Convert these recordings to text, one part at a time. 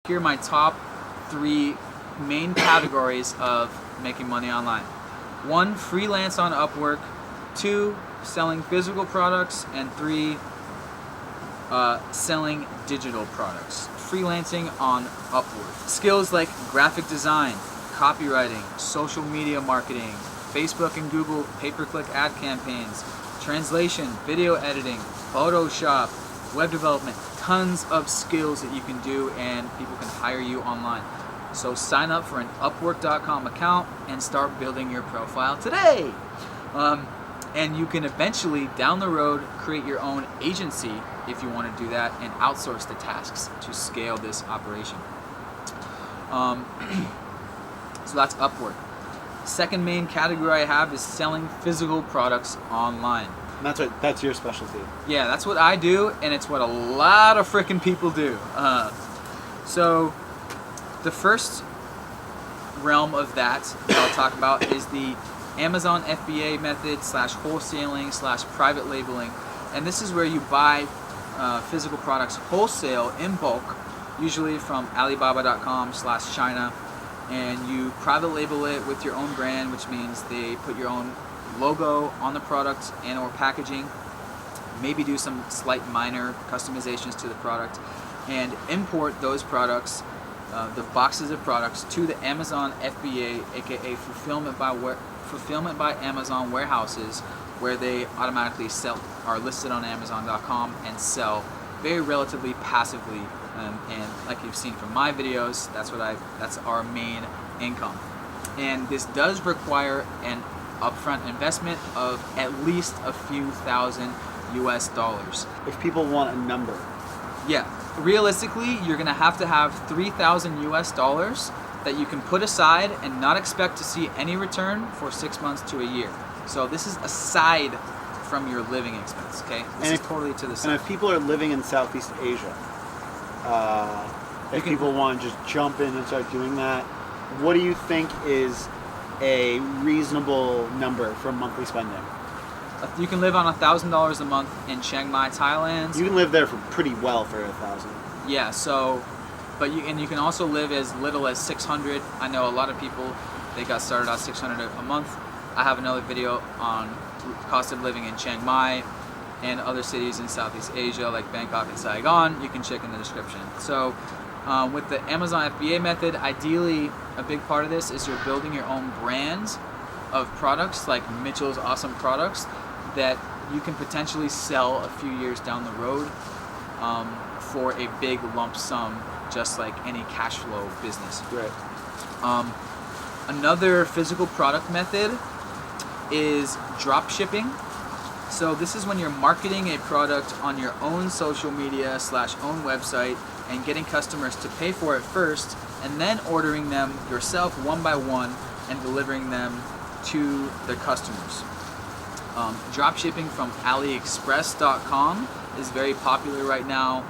here are my top 3 main categories of making money online. 1, freelance on Upwork. 2, selling physical products. And 3, selling digital products. Freelancing on Upwork. Skills like graphic design, copywriting, social media marketing, Facebook and Google pay-per-click ad campaigns, translation, video editing, Photoshop, web development, tons of skills that you can do and people can hire you online. So sign up for an Upwork.com account and start building your profile today. And you can eventually, down the road, create your own agency if you want to do that and outsource the tasks to scale this operation. So that's Upwork. Second main category I have is selling physical products online. And that's your specialty. Yeah, that's what I do, and it's what a lot of freaking people do. So the first realm of that I'll talk about is the Amazon FBA method / wholesaling / private labeling. And this is where you buy physical products wholesale in bulk, usually from Alibaba.com / China, and you private label it with your own brand, which means they put your own logo on the product and or packaging, maybe do some slight minor customizations to the product, and import those products, the boxes of products, to the Amazon FBA, aka fulfillment by Amazon warehouses, where they automatically are listed on Amazon.com and sell very relatively passively. And like you've seen from my videos, that's our main income. And this does require an upfront investment of at least a few thousand US$. If people want a number. Yeah, realistically, you're gonna have to have 3,000 US$ that you can put aside and not expect to see any return for 6 months to a year. So this is aside from your living expense, okay? This is totally to the side. And if people are living in Southeast Asia, if people want to just jump in and start doing that, what do you think is a reasonable number for monthly spending? You can live on $1,000 a month in Chiang Mai, Thailand. You can live there for pretty well for 1,000. Yeah, so, but you can also live as little as 600. I know a lot of people, they got started at 600 a month. I have another video on cost of living in Chiang Mai and other cities in Southeast Asia like Bangkok and Saigon. You can check in the description. So with the Amazon FBA method, ideally a big part of this is you're building your own brands of products like Mitchell's Awesome Products that you can potentially sell a few years down the road for a big lump sum, just like any cash flow business. Right. Another physical product method is drop shipping. So this is when you're marketing a product on your own social media / own website and getting customers to pay for it first, and then ordering them yourself one by one and delivering them to the customers. Drop shipping from AliExpress.com is very popular right now,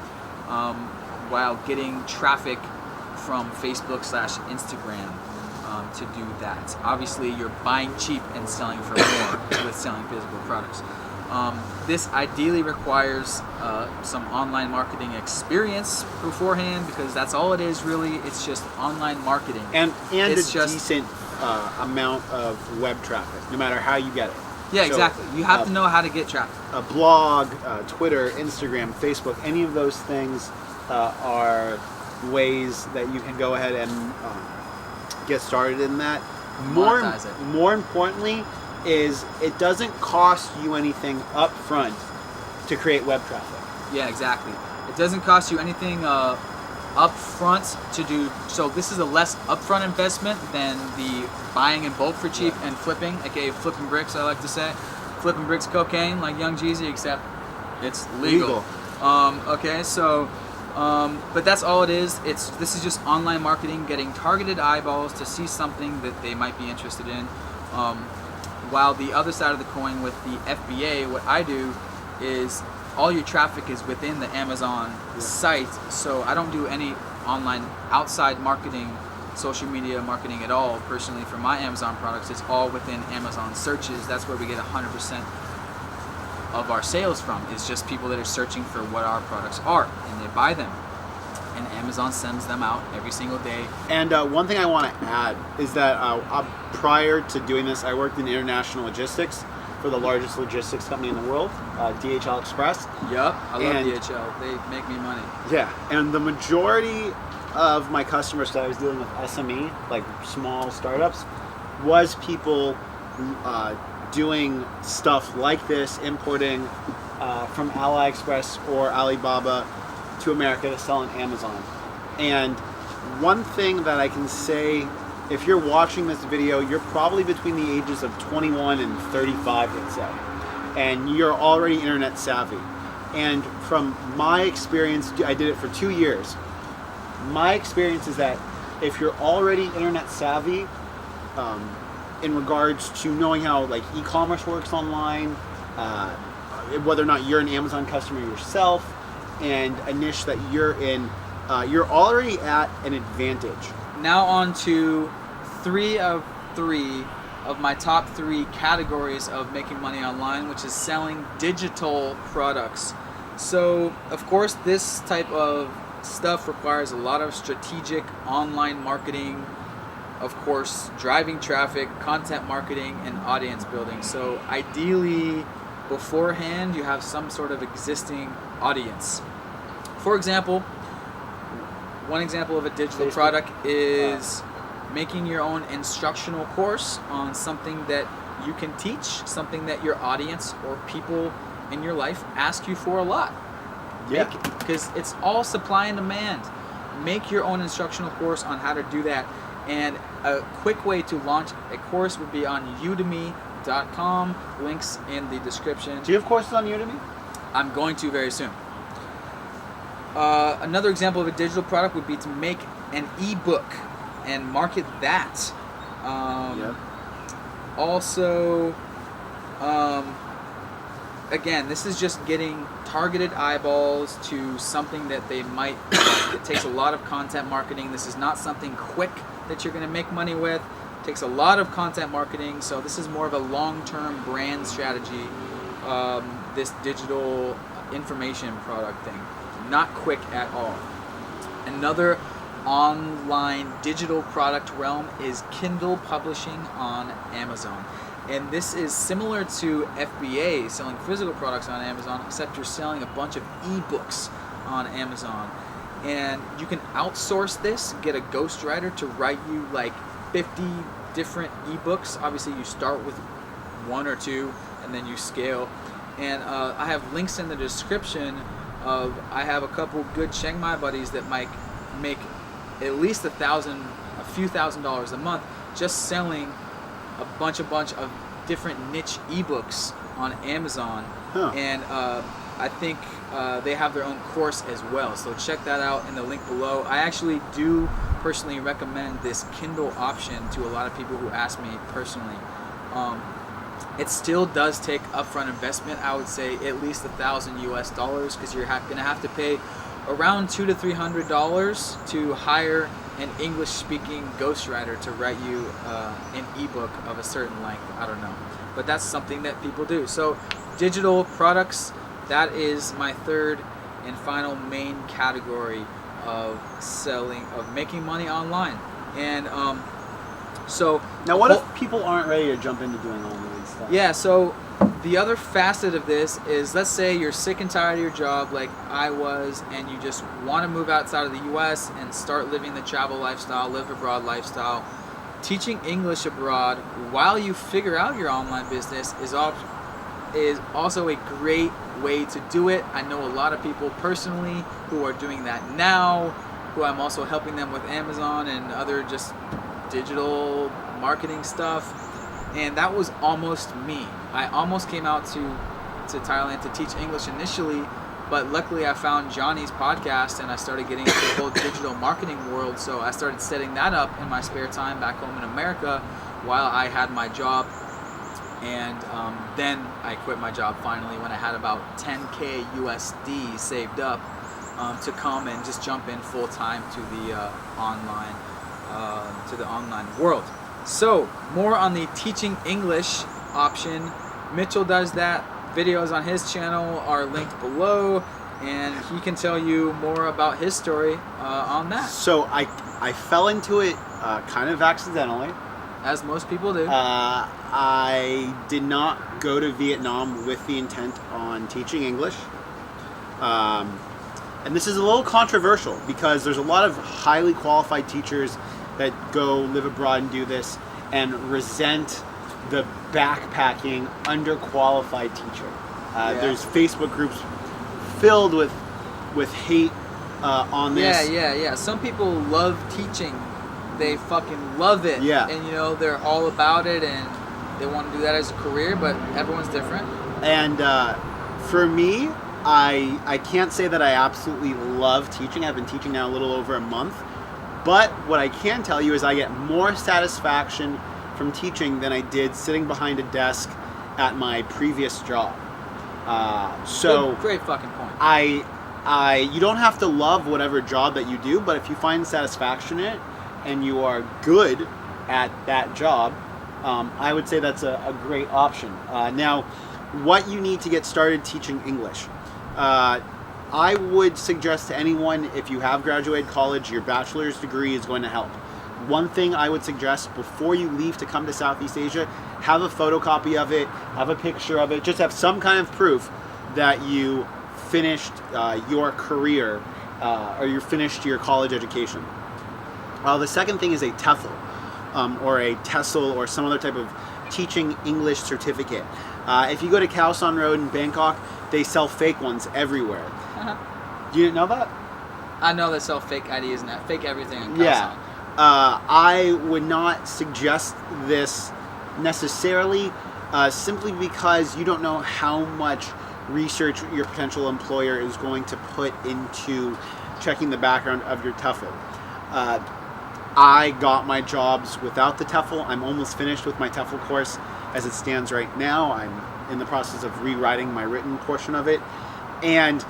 while getting traffic from Facebook / Instagram to do that. Obviously, you're buying cheap and selling for more with selling physical products. This ideally requires some online marketing experience beforehand, because that's all it is really. It's just online marketing. And it's a decent amount of web traffic, no matter how you get it. Yeah, so, exactly. You have to know how to get traffic. A blog, Twitter, Instagram, Facebook, any of those things are ways that you can go ahead and get started in that. More importantly, is it doesn't cost you anything up front to create web traffic. Yeah, exactly. It doesn't cost you anything up front to do. So this is a less upfront investment than the buying in bulk for cheap and flipping, aka flipping bricks, I like to say. Flipping bricks cocaine like Young Jeezy, except it's legal. Okay, so but that's all it is. This is just online marketing, getting targeted eyeballs to see something that they might be interested in. While the other side of the coin with the FBA, what I do is all your traffic is within the Amazon site, so I don't do any online outside marketing, social media marketing at all. Personally, for my Amazon products, it's all within Amazon searches. That's where we get 100% of our sales from. It's just people that are searching for what our products are, and they buy them. and Amazon sends them out every single day. And one thing I want to add is that prior to doing this, I worked in international logistics for the largest logistics company in the world, DHL Express. Yup, I love DHL. They make me money. Yeah, and the majority of my customers that I was dealing with SME, like small startups, was people doing stuff like this, importing from AliExpress or Alibaba to America to sell on Amazon. And one thing that I can say, if you're watching this video, you're probably between the ages of 21 and 35, let's say, and you're already internet savvy. And from my experience, I did it for 2 years. My experience is that if you're already internet savvy, in regards to knowing how like e-commerce works online, whether or not you're an Amazon customer yourself, and a niche that you're in, you're already at an advantage. Now on to three of my top 3 categories of making money online, which is selling digital products. So of course this type of stuff requires a lot of strategic online marketing, of course driving traffic, content marketing, and audience building. So ideally beforehand you have some sort of existing audience. For example, one example of a digital product is making your own instructional course on something that you can teach, something that your audience or people in your life ask you for a lot. Yeah. Because it's all supply and demand. Make your own instructional course on how to do that. And a quick way to launch a course would be on udemy.com, links in the description. Do you have courses on Udemy? I'm going to very soon. Another example of a digital product would be to make an ebook and market that. Also, again, this is just getting targeted eyeballs to something that they might. It takes a lot of content marketing. This is not something quick that you're going to make money with. It takes a lot of content marketing. So this is more of a long-term brand strategy. This digital information product thing, not quick at all. Another online digital product realm is Kindle publishing on Amazon. And this is similar to FBA, selling physical products on Amazon, except you're selling a bunch of ebooks on Amazon. And you can outsource this, get a ghostwriter to write you like 50 different ebooks. Obviously you start with 1 or 2 and then you scale. And I have links in the description I have a couple good Chiang Mai buddies that might make at least a few $1,000s a month just selling a bunch of different niche ebooks on Amazon. And I think they have their own course as well, so check that out in the link below. I actually do personally recommend this Kindle option to a lot of people who ask me personally. It still does take upfront investment. I would say at least $1,000 because you're gonna have to pay around $200 to $300 to hire an English-speaking ghostwriter to write you an ebook of a certain length. I don't know, but that's something that people do. So digital products, that is my third and final main category of making money online. And so now what if people aren't ready to jump into doing online stuff? Yeah, so the other facet of this is, let's say you're sick and tired of your job like I was, and you just want to move outside of the US and start living the travel lifestyle, live abroad lifestyle. Teaching English abroad while you figure out your online business is also a great way to do it. I know a lot of people personally who are doing that now, who I'm also helping them with Amazon and other just digital marketing stuff. And that was almost me. I almost came out to Thailand to teach English initially, but luckily I found Johnny's podcast and I started getting into the whole digital marketing world. So I started setting that up in my spare time back home in America while I had my job. And then I quit my job finally when I had about 10K USD saved up to come and just jump in full time to the online world. So more on the teaching English option. Mitchell does that. Videos on his channel are linked below. and he can tell you more about his story on that. So I fell into it kind of accidentally. As most people do. I did not go to Vietnam with the intent on teaching English. And this is a little controversial because there's a lot of highly qualified teachers that go live abroad and do this and resent the backpacking, underqualified teacher. There's Facebook groups filled with hate on this. Yeah. Some people love teaching. They fucking love it. Yeah. And, they're all about it and they want to do that as a career, but everyone's different. And for me, I can't say that I absolutely love teaching. I've been teaching now a little over a month. But what I can tell you is I get more satisfaction from teaching than I did sitting behind a desk at my previous job. So great fucking point. You don't have to love whatever job that you do, but if you find satisfaction in it and you are good at that job, I would say that's a great option. Now, what you need to get started teaching English. I would suggest to anyone, if you have graduated college, your bachelor's degree is going to help. One thing I would suggest before you leave to come to Southeast Asia, have a photocopy of it, have a picture of it, just have some kind of proof that you finished your career or you finished your college education. The second thing is a TEFL or a TESOL or some other type of teaching English certificate. If you go to Khao San Road in Bangkok, they sell fake ones everywhere. You didn't know that? I know they sell fake IDs and that. Fake everything in Khao Yeah. San. I would not suggest this necessarily simply because you don't know how much research your potential employer is going to put into checking the background of your TEFL. I got my jobs without the TEFL. I'm almost finished with my TEFL course as it stands right now. I'm in the process of rewriting my written portion of it. And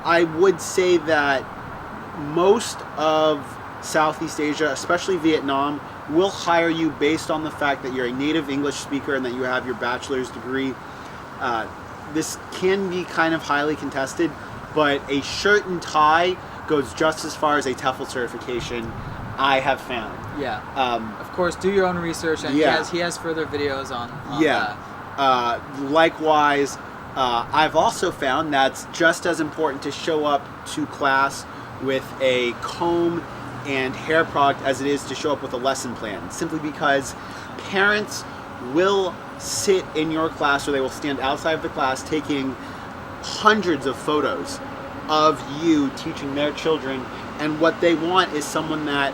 I would say that most of Southeast Asia, especially Vietnam, will hire you based on the fact that you're a native English speaker and that you have your bachelor's degree. This can be kind of highly contested, but a shirt and tie goes just as far as a TEFL certification, I have found. Yeah. Of course, do your own research, and he has further videos on that. Likewise, I've also found that's just as important to show up to class with a comb and hair product as it is to show up with a lesson plan, simply because parents will sit in your class or they will stand outside of the class taking hundreds of photos of you teaching their children, and what they want is someone that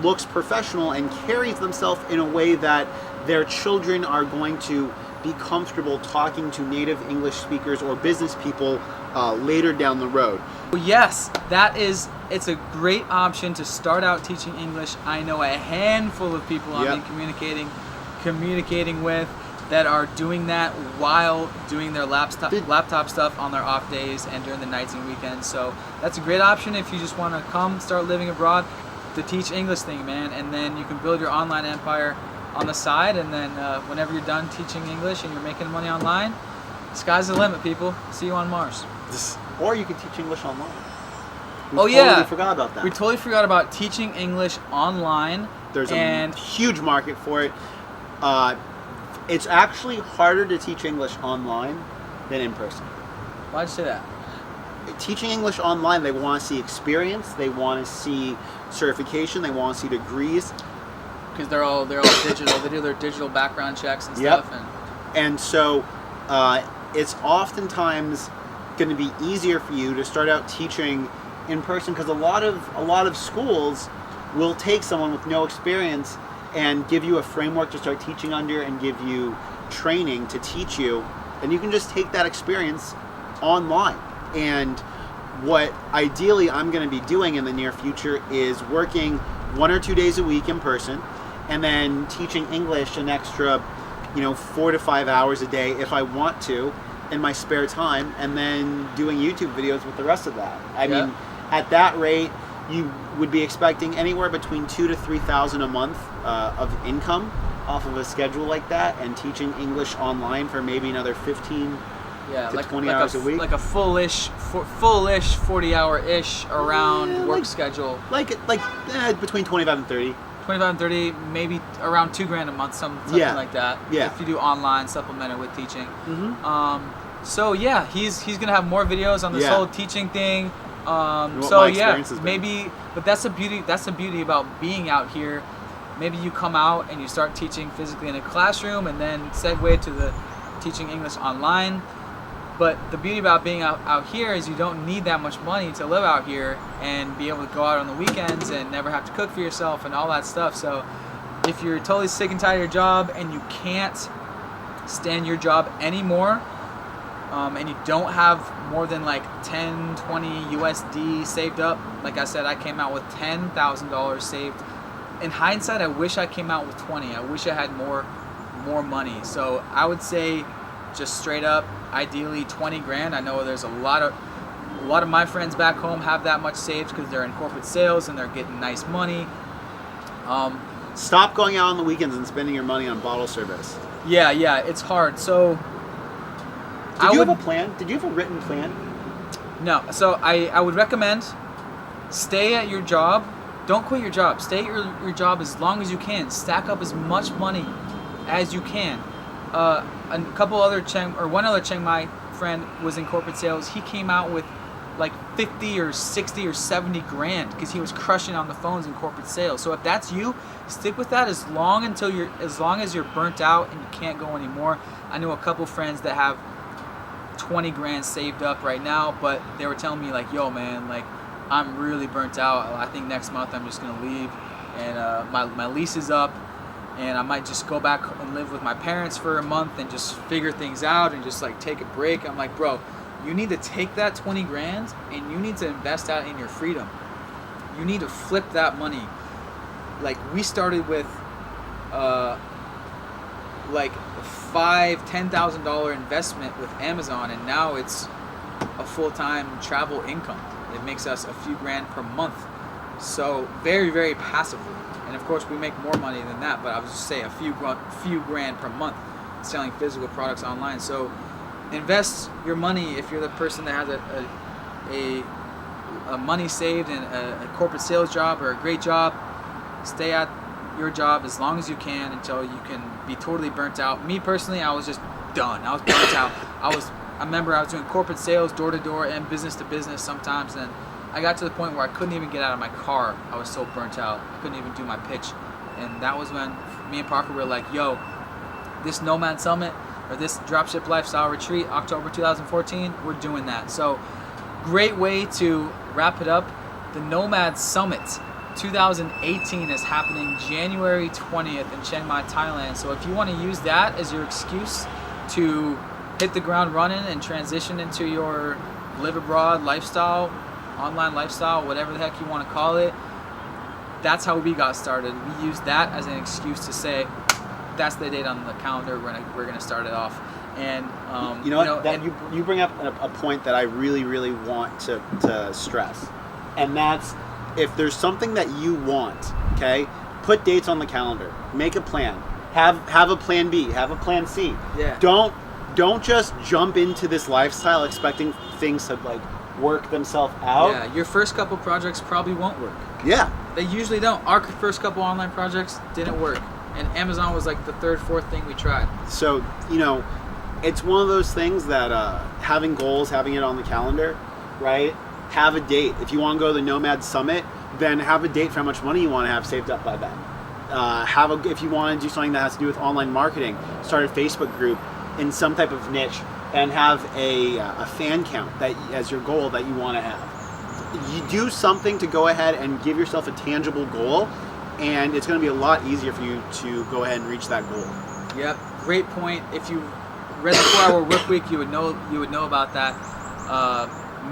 looks professional and carries themselves in a way that their children are going to be comfortable talking to native English speakers or business people later down the road. Yes, it's a great option to start out teaching English. I know a handful of people I've been communicating with that are doing that while doing their laptop stuff on their off days and during the nights and weekends. So that's a great option if you just want to come start living abroad to teach English thing, man. And then you can build your online empire on the side, and then whenever you're done teaching English and you're making money online, sky's the limit, people. See you on Mars. Or you can teach English online. We forgot about that. We totally forgot about teaching English online. There's a huge market for it. It's actually harder to teach English online than in person. Why'd you say that? Teaching English online, they want to see experience, they want to see certification, they want to see degrees. Because they're all digital. They do their digital background checks and stuff. And so it's oftentimes going to be easier for you to start out teaching in person, because a lot of schools will take someone with no experience and give you a framework to start teaching under and give you training to teach you, and you can just take that experience online. And what ideally I'm going to be doing in the near future is working 1 or 2 days a week in person, and then teaching English an extra 4 to 5 hours a day if I want to in my spare time, and then doing YouTube videos with the rest of that. I mean, at that rate, you would be expecting anywhere between $2,000 to $3,000 a month of income off of a schedule like that, and teaching English online for maybe another 15 Yeah, to 20 hours a week. Like a fullish 40-hour-ish around work schedule. Like between 25 and 30. 25 and 30, maybe around $2,000 a month, something like that. Yeah. If you do online, supplemented with teaching. Mm-hmm. So yeah, he's gonna have more videos on this whole teaching thing. Maybe, but that's the beauty. That's the beauty about being out here. Maybe you come out and you start teaching physically in a classroom, and then segue to the teaching English online. But the beauty about being out here is you don't need that much money to live out here and be able to go out on the weekends and never have to cook for yourself and all that stuff. So if you're totally sick and tired of your job and you can't stand your job anymore, and you don't have more than like 10, 20 USD saved up, like I said, I came out with $10,000 saved. In hindsight, I wish I came out with 20. I wish I had more money. So I would say, just straight up, ideally 20 grand. I know there's a lot of my friends back home have that much saved because they're in corporate sales and they're getting nice money. Stop going out on the weekends and spending your money on bottle service. Yeah, it's hard. So Did you have a plan? Did you have a written plan? No. So I would recommend stay at your job. Don't quit your job. Stay at your job as long as you can. Stack up as much money as you can. One other Chiang Mai friend was in corporate sales. He came out with like 50 or 60 or 70 grand because he was crushing on the phones in corporate sales. So if that's you, stick with that as long as you're burnt out and you can't go anymore. I know a couple friends that have 20 grand saved up right now, but they were telling me like, yo man, like I'm really burnt out. I think next month I'm just gonna leave, and my lease is up, and I might just go back and live with my parents for a month and just figure things out and just like take a break. I'm like, bro, you need to take that 20 grand and you need to invest that in your freedom. You need to flip that money. Like we started with like $5,000-$10,000 investment with Amazon, and now it's a full-time travel income. It makes us a few grand per month. So very, very passively. And of course we make more money than that, but I was just saying a few grand per month selling physical products online. So invest your money if you're the person that has a money saved in a corporate sales job or a great job. Stay at your job as long as you can until you can be totally burnt out. Me personally, I was just done. I was burnt out. I remember I was doing corporate sales, door to door and business to business sometimes, and I got to the point where I couldn't even get out of my car. I was so burnt out. I couldn't even do my pitch. And that was when me and Parker were like, yo, this Nomad Summit or this Dropship Lifestyle Retreat, October 2014, we're doing that. So great way to wrap it up. The Nomad Summit 2018 is happening January 20th in Chiang Mai, Thailand. So if you want to use that as your excuse to hit the ground running and transition into your live abroad lifestyle, online lifestyle, whatever the heck you want to call it, that's how we got started. We used that as an excuse to say, that's the date on the calendar, we're gonna start it off. And you bring up a point that I really, really want to stress, and that's if there's something that you want, okay, put dates on the calendar, make a plan, have a plan B, have a plan C. Yeah. Don't just jump into this lifestyle expecting things to like work themselves out. Yeah, your first couple projects probably won't work. Yeah. They usually don't. Our first couple online projects didn't work. And Amazon was like the third, fourth thing we tried. So, it's one of those things that having goals, having it on the calendar, right? Have a date. If you want to go to the Nomad Summit, then have a date for how much money you want to have saved up by then. If you want to do something that has to do with online marketing, start a Facebook group in some type of niche and have a fan count that as your goal that you want to have. You do something to go ahead and give yourself a tangible goal, and it's going to be a lot easier for you to go ahead and reach that goal. Yep, great point. If you read the 4-Hour Workweek, you would know about that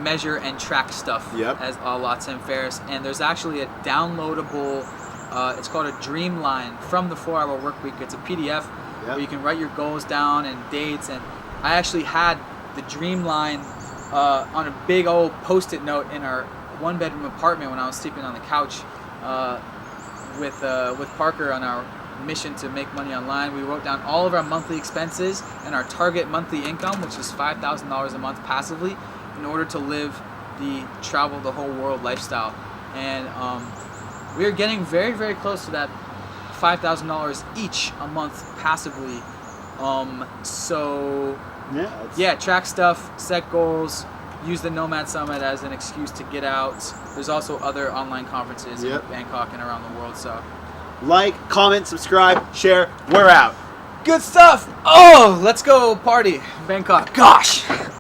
measure and track stuff. Yep. As a la Tim Ferriss, and there's actually a downloadable. It's called a Dreamline from the 4-Hour Workweek. It's a PDF where you can write your goals down and dates. And I actually had the Dreamline on a big old Post-it note in our 1-bedroom apartment when I was sleeping on the couch with Parker on our mission to make money online. We wrote down all of our monthly expenses and our target monthly income, which is $5,000 a month passively, in order to live the travel the whole world lifestyle. And we are getting very, very close to that $5,000 each a month passively. So yeah, track stuff, set goals, use the Nomad Summit as an excuse to get out. There's also other online conferences in Bangkok and around the world. So like, comment, subscribe, share. We're out. Good stuff. Oh, let's go party, Bangkok. Gosh.